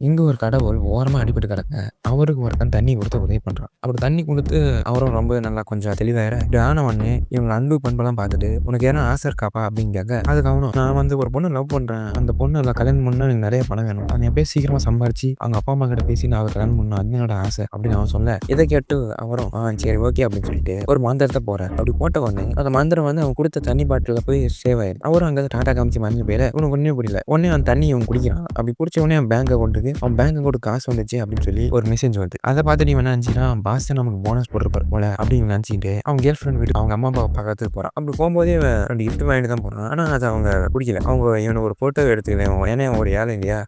இங்க ஒரு கடவுள் ஓரமா அடிபட்டு கிடக்க. அவருக்கு ஒருத்தன் தண்ணி குடுத்து உதவி பண்றான். அப்படி தண்ணி குடுத்து அவரும் ரொம்ப நல்லா கொஞ்சம் தெளிவாயிற, இப்படி ஆன உடனே இவங்க அன்பு பண்பெல்லாம் பார்த்துட்டு, "உனக்கு எதனா ஆசை இருக்காப்பா?" அப்படின்னு கேட்க, அதுக்கு அவனும், "நான் வந்து ஒரு பொண்ண லவ் பண்றேன். அந்த பொண்ண கல்யாணம் பண்ணா எனக்கு நெறைய பணம் வேணும். அத எப்படியாவது சீக்கிரமா சம்பாரிச்சு, அவங்க அப்பா, அம்மா கிட்ட பேசி நான் அவள கல்யாணம் பண்ணணும். அதுதான் என்னோட ஆசை." அப்படின்னு அவன் சொல்ல, இத கேட்டு அவரும், சரி ஓகே." அப்படின்னு சொல்லிட்டு ஒரு மந்திரத்த போடுறார். அப்படி போட்ட உடனே, அந்த மந்திரம் வந்து அவன் குடுத்த தண்ணி பாட்டில்ல போய் சேவ் ஆயிரும். அவரும் அங்க டாட்டா காமிச்சு மறைஞ்சு போயிற, இவனுக்கு ஒண்ணுமே புரியல. உடனே அந்த தண்ணிய இவன் குடிக்கிறான். அப்படி குடிச்ச உடனே அவன் பேங்க் அக்கவுண்ட்க்கு அவன் பேங்க் அக்கவுண்ட்க்கு காசு வந்துச்சு அப்படின்னு சொல்லி ஒரு மெசேஜ் வருது. அத பார்த்துட்டு இவன் என்ன நினைச்சுக்கிறான், பாஸ் நமக்கு போனஸ் போட்டிருப்பார் போல அப்படின்னு நினைச்சுக்கிட்டு, அவன் கேர்ள் ஃபிரெண்ட் வீட்டுக்கு அவங்க அம்மா அப்பாவ பார்க்கறதுக்கு போறான். அப்படி போம்போதே இவன் 2 கிஃப்ட் வாங்கிட்டு தான் போறான். ஆனா அத அவங்க புடிக்கல. அவங்க இவன ஒரு ஃபோட்டோ எடுத்துக்கல. ஏன்னா இவன் ஒரு ஏழை இல்லையா?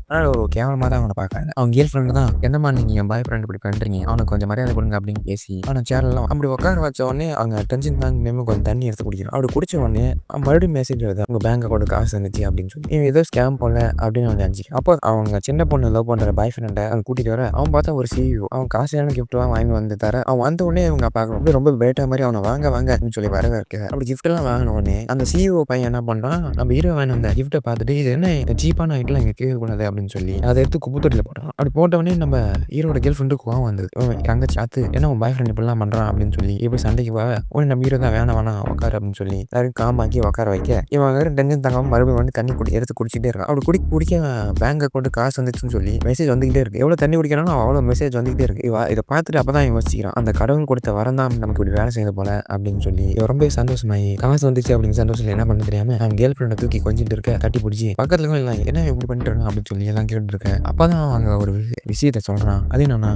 அதனால ஒரு கேவலமா தான் அவன பார்க்குறாங்க. அவன் கேர்ள் ஃபிரெண்ட் தான், "என்னம்மா நீங்க என் பாய் ஃபிரெண்ட் இப்படி பண்றீங்க? அவனுக்கு கொஞ்சம் மரியாதை குடுங்க." அப்படின்னு பேசி அவன சேர்லலாம் அப்படி உட்கார வச்ச உடனே அவங்க டென்ஷன் தாங்க முடியாம கொஞ்சம் தண்ணி எடுத்து குடிக்கிறான். அப்படி குடிச்ச உடனே அவன் மறுபடியும் மெசேஜ் வருது, "உங்க பேங்க் அக்கவுண்ட்க்கு காசு வந்துச்சு." அப்படின்னு சொல்லி. இவன் ஏதோ ஸ்கேம் போல அப்படின்னு அவன் நினைச்சுக்கிறான். அப்போ அவங்க சின்ன பொண்ணு லவ் பண்ற பாய் ஃபிரெண்ட அவன் கூட்டிட்டு வர, அவன் பார்த்தா ஒரு சிஇஓ. அவன் காசுயான கிஃப்ட்லாம் வாங்கிட்டு வந்து தர, அவன் வந்த உடனே இவங்க பார்க்குறோம். அப்படியே ரொம்ப பேட்டா மாரி அவன வாங்க வாங்க அப்படின்னு சொல்லி வரவேற்க, அப்படி கிஃப்ட்லாம் வாங்கின உடனே அந்த சிஇஓ பையன் என்ன பண்றான், நம்ம ஹீரோ வாங்கின அந்த கிஃப்ட்ட பார்த்துட்டு, "இது என்ன சீப்பான ஐட்டம்லாம் இங்க கேட்கக்கூடாது." அப்படின்னு சொல்லி அத எடுத்து குப்பை தொட்டியில போட்டான். அப்படி போட்டவொடனே நம்ம ஹீரோவோட கேர்ள் ஃபிரெண்டுக்கு கோவம் வந்தது. தங்கச்சி "ஆத்து என்ன உன் பாய் ஃபிரெண்ட் இப்படிலாம் பண்றான்?" அப்படின்னு சொல்லி இப்படி சண்டைக்கு போக, உடனே நம்ம ஹீரோ தான், "வேணாம் வேணாம் உட்காரு." அப்படின்னு சொல்லி எல்லாரையும் காமாக்கி உட்கார வைக்க, இவன் வேற டென்ஷன் தாங்காம மறுபடியும் வந்து தண்ணி எடுத்து குடிச்சிட்டே இருக்கான். அப்படி குடிக்க குடிக்க பேங்க் அக்கவுண்ட்க்கு காசு வந்துச்சுன்னு சொல்லி மெசேஜ் வந்துகிட்டே இருக்கு. எவ்வளோ தண்ணி குடிக்கிறானோ அவ்வளோ மெசேஜ் வந்துகிட்டே இருக்கு. இத பார்த்துட்டு அப்பதான் இவன் யோசிக்கிறான், அந்த கடவுள் கொடுத்த வரம் தான் நமக்கு இப்படி வேலை செய்யுது போல அப்படின்னு சொல்லி இவன் ரொம்ப சந்தோஷமாயி, காசு வந்துச்சு அப்படின்னு சந்தோஷத்துல என்ன பண்ண தெரியாம அவன் கேர்ள் ஃபிரெண்ட தூக்கி கொஞ்சிட்டு இருக்க, கட்டி பிடிச்சி பக்கத்துல இருக்கவங்க எல்லாம், "என்ன இப்படி பண்ணிட்டு இருக்கான்?" அப்படின்னு சொல்லி எல்லாம் கேட்டுட்டு இருக்க. அப்பதான் அவங்க ஒரு விஷயத்த சொல்றான். அது என்னன்னா,